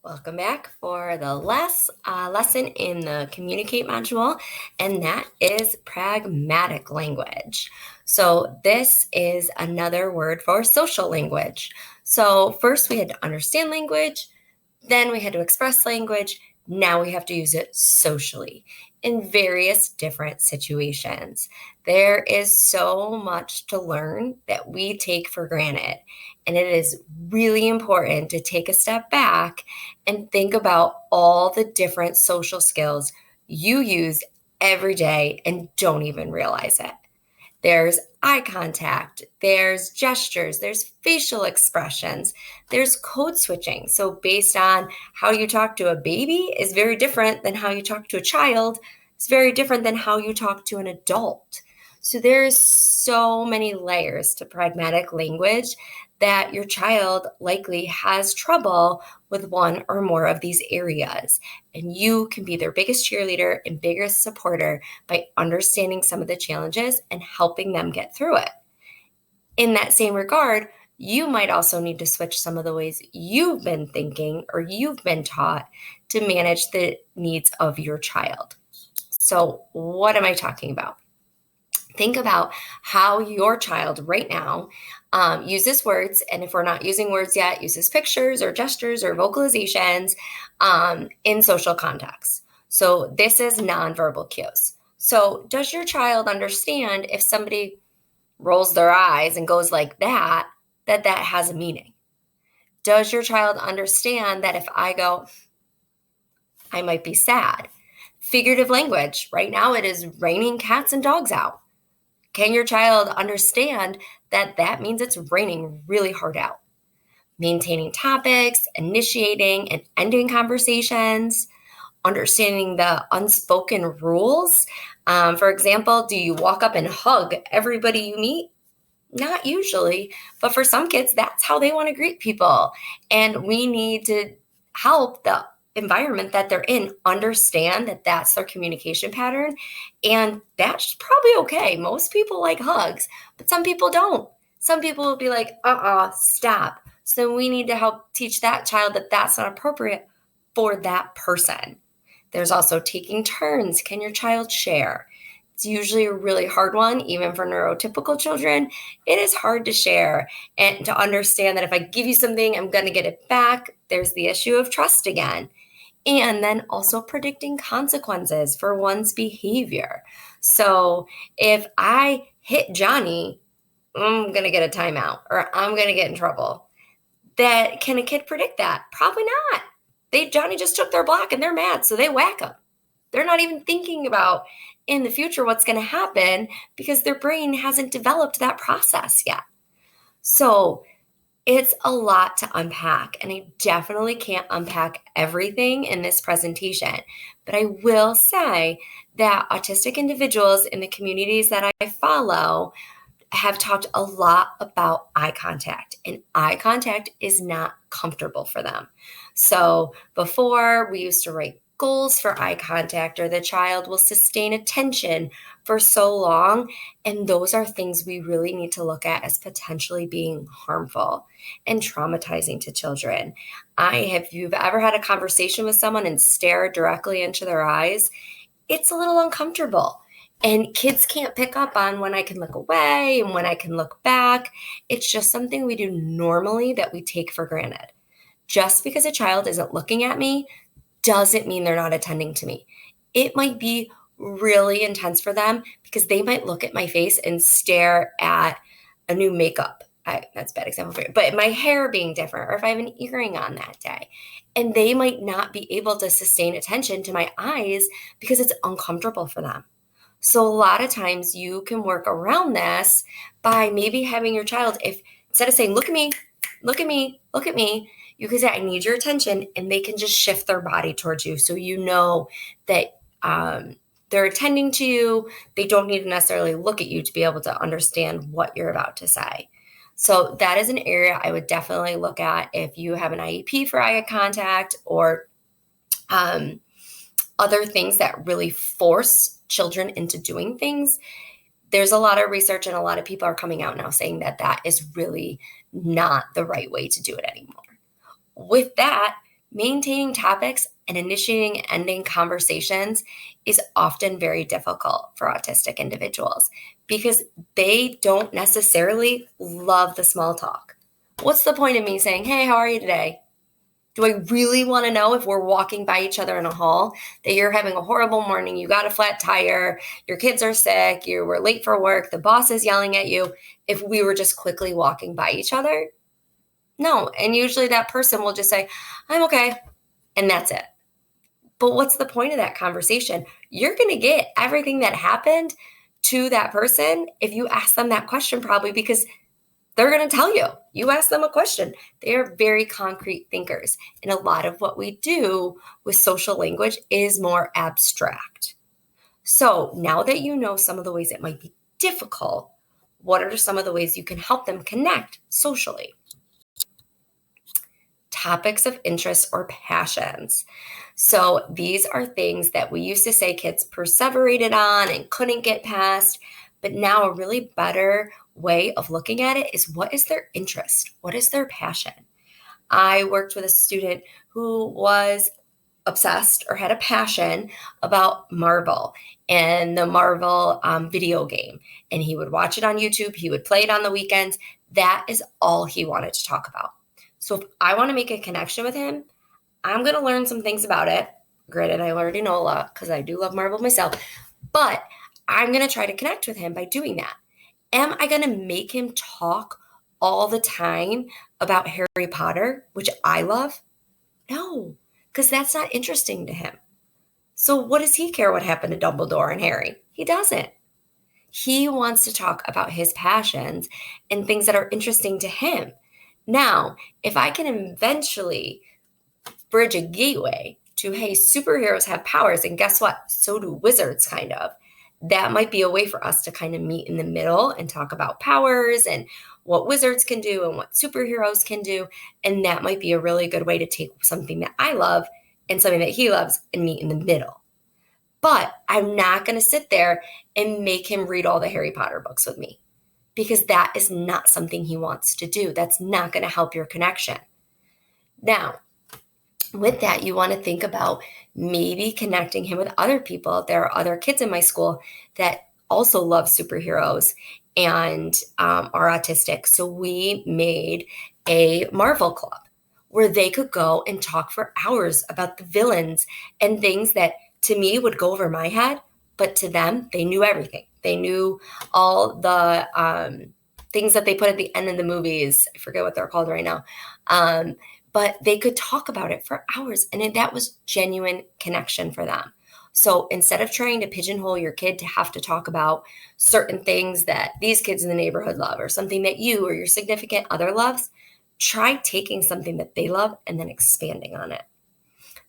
Welcome back for the last lesson in the Communicate module, and that is pragmatic language. So this is another word for social language. So first we had to understand language, then we had to express language, now we have to use it socially in various different situations. There is so much to learn that we take for granted. And it is really important to take a step back and think about all the different social skills you use every day and don't even realize it. There's eye contact, there's gestures, there's facial expressions, there's code switching. So based on how you talk to a baby is very different than how you talk to a child. It's very different than how you talk to an adult. So there's so many layers to pragmatic language that your child likely has trouble with one or more of these areas. And you can be their biggest cheerleader and biggest supporter by understanding some of the challenges and helping them get through it. In that same regard, you might also need to switch some of the ways you've been thinking or you've been taught to manage the needs of your child. So what am I talking about? Think about how your child right now uses words, and if we're not using words yet, uses pictures or gestures or vocalizations in social contexts. So this is nonverbal cues. So does your child understand if somebody rolls their eyes and goes like that, that has a meaning? Does your child understand that if I go, I might be sad? Figurative language. Right now it is raining cats and dogs out. Can your child understand that that means it's raining really hard out? Maintaining topics, initiating and ending conversations, understanding the unspoken rules. For example, do you walk up and hug everybody you meet? Not usually, but for some kids, that's how they want to greet people. And we need to help the environment that they're in understand that that's their communication pattern, and that's probably okay. Most people like hugs, but some people don't. Some people will be like, stop. So we need to help teach that child that that's not appropriate for that person. There's also taking turns. Can your child share? It's usually a really hard one, even for neurotypical children. It is hard to share and to understand that if I give you something, I'm going to get it back. There's the issue of trust again. And then also predicting consequences for one's behavior. So if I hit Johnny, I'm going to get a timeout or I'm going to get in trouble. Can a kid predict that? Probably not. Johnny just took their block and they're mad, so they whack him. They're not even thinking about in the future what's going to happen because their brain hasn't developed that process yet. So it's a lot to unpack, and I definitely can't unpack everything in this presentation, but I will say that autistic individuals in the communities that I follow have talked a lot about eye contact, and eye contact is not comfortable for them. So before, we used to write goals for eye contact, or the child will sustain attention for so long. And those are things we really need to look at as potentially being harmful and traumatizing to children. If you've ever had a conversation with someone and stare directly into their eyes, it's a little uncomfortable. And kids can't pick up on when I can look away and when I can look back. It's just something we do normally that we take for granted. Just because a child isn't looking at me doesn't mean they're not attending to me. It might be really intense for them because they might look at my face and stare at a new makeup. That's a bad example for you, but my hair being different, or if I have an earring on that day, and they might not be able to sustain attention to my eyes because it's uncomfortable for them. So a lot of times you can work around this by maybe having your child, if instead of saying, look at me, look at me, look at me, you can say, I need your attention, and they can just shift their body towards you. So you know that they're attending to you. They don't need to necessarily look at you to be able to understand what you're about to say. So that is an area I would definitely look at if you have an IEP for eye contact or other things that really force children into doing things. There's a lot of research and a lot of people are coming out now saying that is really not the right way to do it anymore. With that, Maintaining topics and initiating and ending conversations is often very difficult for autistic individuals because they don't necessarily love the small talk. What's the point of me saying, hey, how are you today? Do I really want to know if we're walking by each other in a hall that you're having a horrible morning, you got a flat tire, your kids are sick, you were late for work, the boss is yelling at you, if we were just quickly walking by each other? No. And usually that person will just say, I'm okay. And that's it. But what's the point of that conversation? You're going to get everything that happened to that person if you ask them that question, probably because they're going to tell you. You ask them a question. They are very concrete thinkers. And a lot of what we do with social language is more abstract. So now that you know some of the ways it might be difficult, what are some of the ways you can help them connect socially? Topics of interest or passions. So these are things that we used to say kids perseverated on and couldn't get past, but now a really better way of looking at it is what is their interest? What is their passion? I worked with a student who was obsessed or had a passion about Marvel and the Marvel video game. And he would watch it on YouTube. He would play it on the weekends. That is all he wanted to talk about. So if I want to make a connection with him, I'm going to learn some things about it. Granted, I already know a lot because I do love Marvel myself, but I'm going to try to connect with him by doing that. Am I going to make him talk all the time about Harry Potter, which I love? No, because that's not interesting to him. So what does he care what happened to Dumbledore and Harry? He doesn't. He wants to talk about his passions and things that are interesting to him. Now, if I can eventually bridge a gateway to, hey, superheroes have powers, and guess what? So do wizards, kind of. That might be a way for us to kind of meet in the middle and talk about powers and what wizards can do and what superheroes can do. And that might be a really good way to take something that I love and something that he loves and meet in the middle. But I'm not going to sit there and make him read all the Harry Potter books with me because that is not something he wants to do. That's not going to help your connection. Now, with that, you want to think about maybe connecting him with other people. There are other kids in my school that also love superheroes and are autistic. So we made a Marvel club where they could go and talk for hours about the villains and things that to me would go over my head, but to them, they knew everything. They knew all the things that they put at the end of the movies. I forget what they're called right now. But they could talk about it for hours. And that was genuine connection for them. So instead of trying to pigeonhole your kid to have to talk about certain things that these kids in the neighborhood love or something that you or your significant other loves, try taking something that they love and then expanding on it.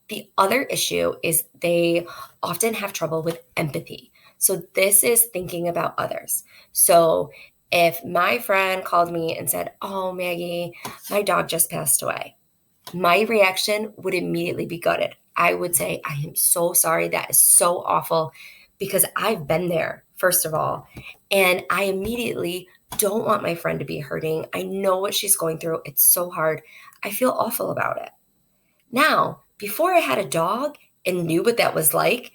The other issue is they often have trouble with empathy. So this is thinking about others. So if my friend called me and said, oh, Maggie, my dog just passed away, my reaction would immediately be gutted. I would say, I am so sorry. That is so awful because I've been there, first of all. And I immediately don't want my friend to be hurting. I know what she's going through. It's so hard. I feel awful about it. Now, before I had a dog and knew what that was like,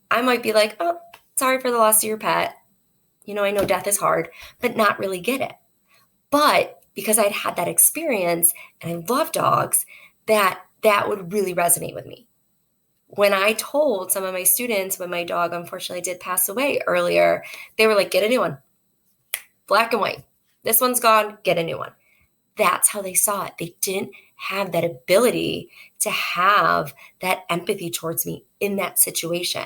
I might be like, oh, sorry for the loss of your pet. You know, I know death is hard, but not really get it. But because I'd had that experience and I love dogs, that would really resonate with me. When I told some of my students when my dog unfortunately did pass away earlier, they were like, get a new one. Black and white. This one's gone, get a new one. That's how they saw it. They didn't have that ability to have that empathy towards me in that situation.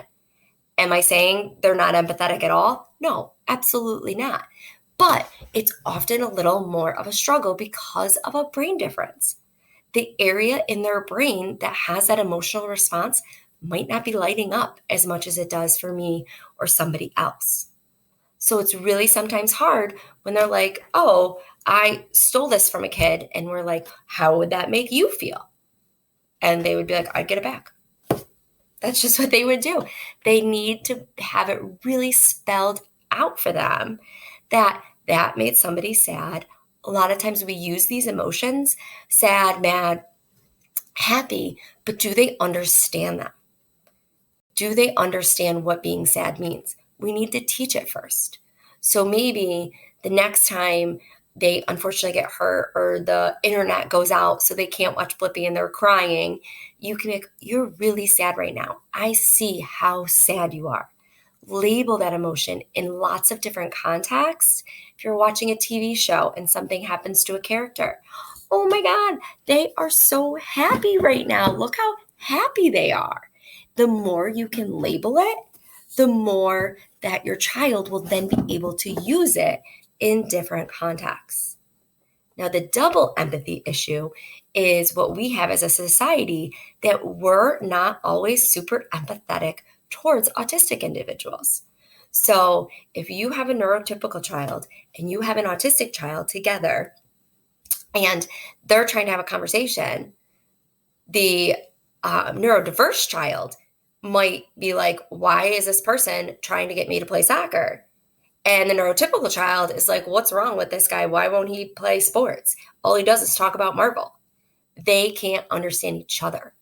Am I saying they're not empathetic at all? No, absolutely not. But it's often a little more of a struggle because of a brain difference. The area in their brain that has that emotional response might not be lighting up as much as it does for me or somebody else. So it's really sometimes hard when they're like, oh, I stole this from a kid. And we're like, how would that make you feel? And they would be like, I'd get it back. That's just what they would do. They need to have it really spelled out for them that made somebody sad. A lot of times we use these emotions, sad, mad, happy, but do they understand them? Do they understand what being sad means? We need to teach it first. So maybe the next time they unfortunately get hurt or the internet goes out so they can't watch Blippi and they're crying, you can make, you're really sad right now. I see how sad you are. Label that emotion in lots of different contexts. If you're watching a TV show and something happens to a character, oh my God, they are so happy right now. Look how happy they are. The more you can label it, the more that your child will then be able to use it in different contexts. Now, the double empathy issue is what we have as a society, that we're not always super empathetic towards autistic individuals. So if you have a neurotypical child and you have an autistic child together and they're trying to have a conversation, the neurodiverse child might be like, why is this person trying to get me to play soccer? And the neurotypical child is like, what's wrong with this guy? Why won't he play sports? All he does is talk about Marvel. They can't understand each other.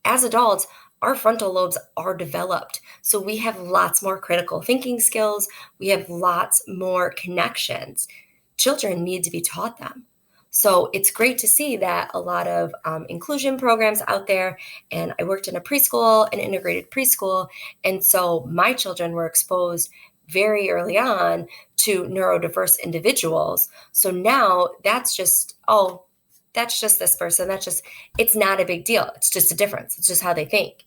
As adults, our frontal lobes are developed. So we have lots more critical thinking skills. We have lots more connections. Children need to be taught them. So it's great to see that a lot of inclusion programs out there. And I worked in a preschool, an integrated preschool. And so my children were exposed very early on to neurodiverse individuals. So now that's just, oh, that's just this person. That's just, it's not a big deal. It's just a difference. It's just how they think.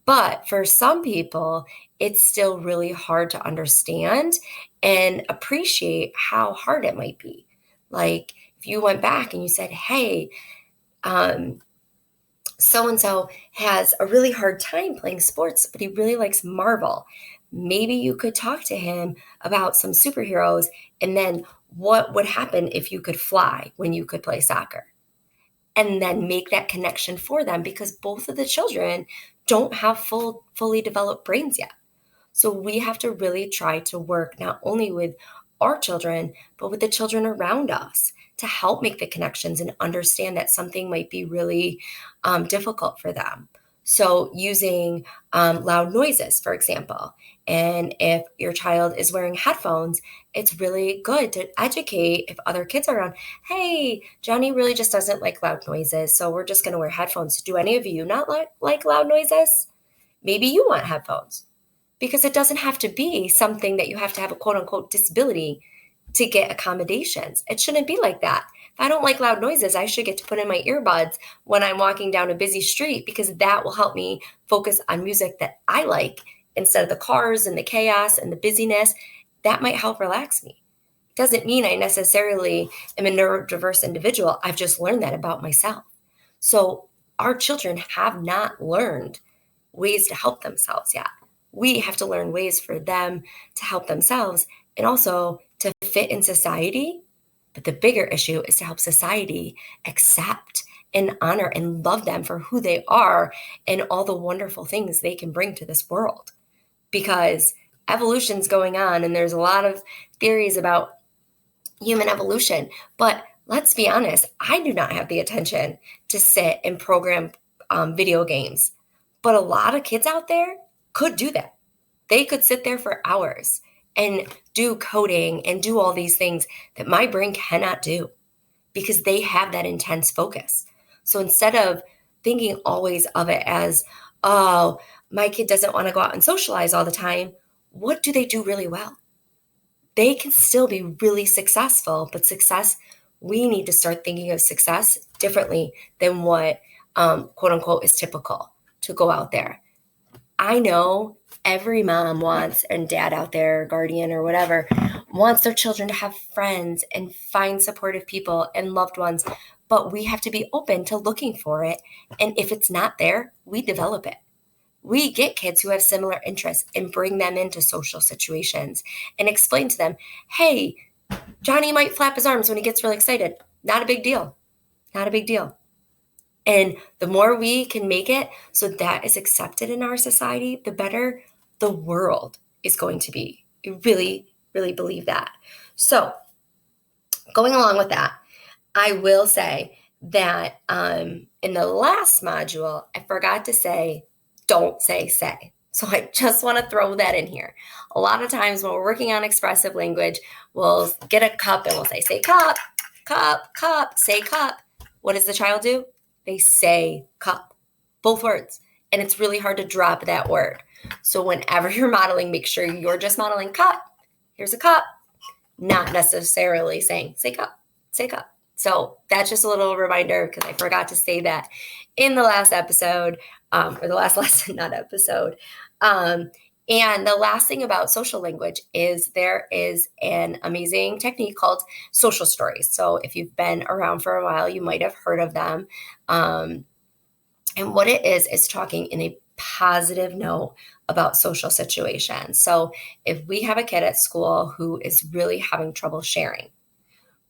But for some people, it's still really hard to understand and appreciate how hard it might be. Like if you went back and you said, hey, so-and-so has a really hard time playing sports, but he really likes Marvel. Maybe you could talk to him about some superheroes and then what would happen if you could fly when you could play soccer. And then make that connection for them, because both of the children don't have fully developed brains yet. So we have to really try to work not only with our children, but with the children around us to help make the connections and understand that something might be really difficult for them. So using loud noises, for example, and if your child is wearing headphones, it's really good to educate if other kids are around. Hey, Johnny really just doesn't like loud noises, so we're just going to wear headphones. Do any of you not like loud noises? Maybe you want headphones, because it doesn't have to be something that you have to have a quote unquote disability to get accommodations. It shouldn't be like that. If I don't like loud noises, I should get to put in my earbuds when I'm walking down a busy street, because that will help me focus on music that I like instead of the cars and the chaos and the busyness. That might help relax me. Doesn't mean I necessarily am a neurodiverse individual. I've just learned that about myself. So our children have not learned ways to help themselves yet. We have to learn ways for them to help themselves and also to fit in society. But the bigger issue is to help society accept and honor and love them for who they are and all the wonderful things they can bring to this world. Because evolution's going on, and there's a lot of theories about human evolution. But let's be honest, I do not have the attention to sit and program video games. But a lot of kids out there could do that. They could sit there for hours and do coding and do all these things that my brain cannot do, because they have that intense focus. So instead of thinking always of it as, oh, my kid doesn't want to go out and socialize all the time, what do they do really well? They can still be really successful, but success, we need to start thinking of success differently than what quote unquote is typical to go out there. I know every mom wants, and dad out there, guardian or whatever, wants their children to have friends and find supportive people and loved ones, but we have to be open to looking for it. And if it's not there, we develop it. We get kids who have similar interests and bring them into social situations and explain to them, hey, Johnny might flap his arms when he gets really excited. Not a big deal. Not a big deal. And the more we can make it so that is accepted in our society, the better the world is going to be. I really, really believe that. So going along with that, I will say that in the last module, I forgot to say, don't say. So I just want to throw that in here. A lot of times when we're working on expressive language, we'll get a cup and we'll say cup, cup, cup, say cup. What does the child do? They say cup, both words. And it's really hard to drop that word. So whenever you're modeling, make sure you're just modeling cup. Here's a cup, not necessarily saying say cup, say cup. So that's just a little reminder because I forgot to say that in the last episode, or the last lesson, not episode. And the last thing about social language is there is an amazing technique called social stories. So if you've been around for a while, you might have heard of them. And what it is talking in a positive note about social situations. So if we have a kid at school who is really having trouble sharing,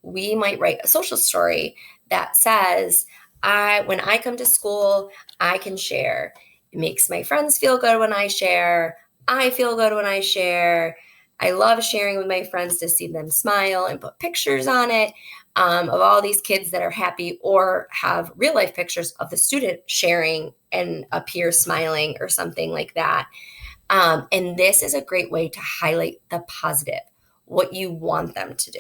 we might write a social story that says, when I come to school, I can share. It makes my friends feel good when I share. I feel good when I share. I love sharing with my friends to see them smile and put pictures on it of all these kids that are happy, or have real life pictures of the student sharing and a peer smiling or something like that. And this is a great way to highlight the positive, what you want them to do.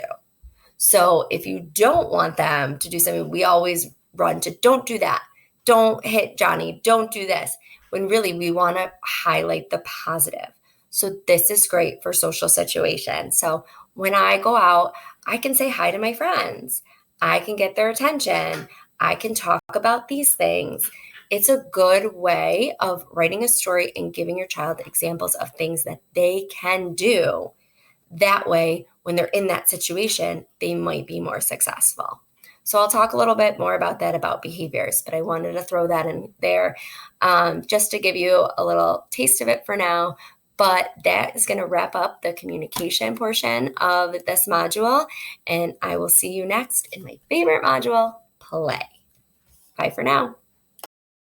So if you don't want them to do something, we always run to don't do that. Don't hit Johnny. Don't do this. When really we want to highlight the positive. So this is great for social situations. So when I go out, I can say hi to my friends. I can get their attention. I can talk about these things. It's a good way of writing a story and giving your child examples of things that they can do. That way, when they're in that situation, they might be more successful. So I'll talk a little bit more about that, about behaviors, but I wanted to throw that in there just to give you a little taste of it for now. But that is going to wrap up the communication portion of this module, and I will see you next in my favorite module, play. Bye for now.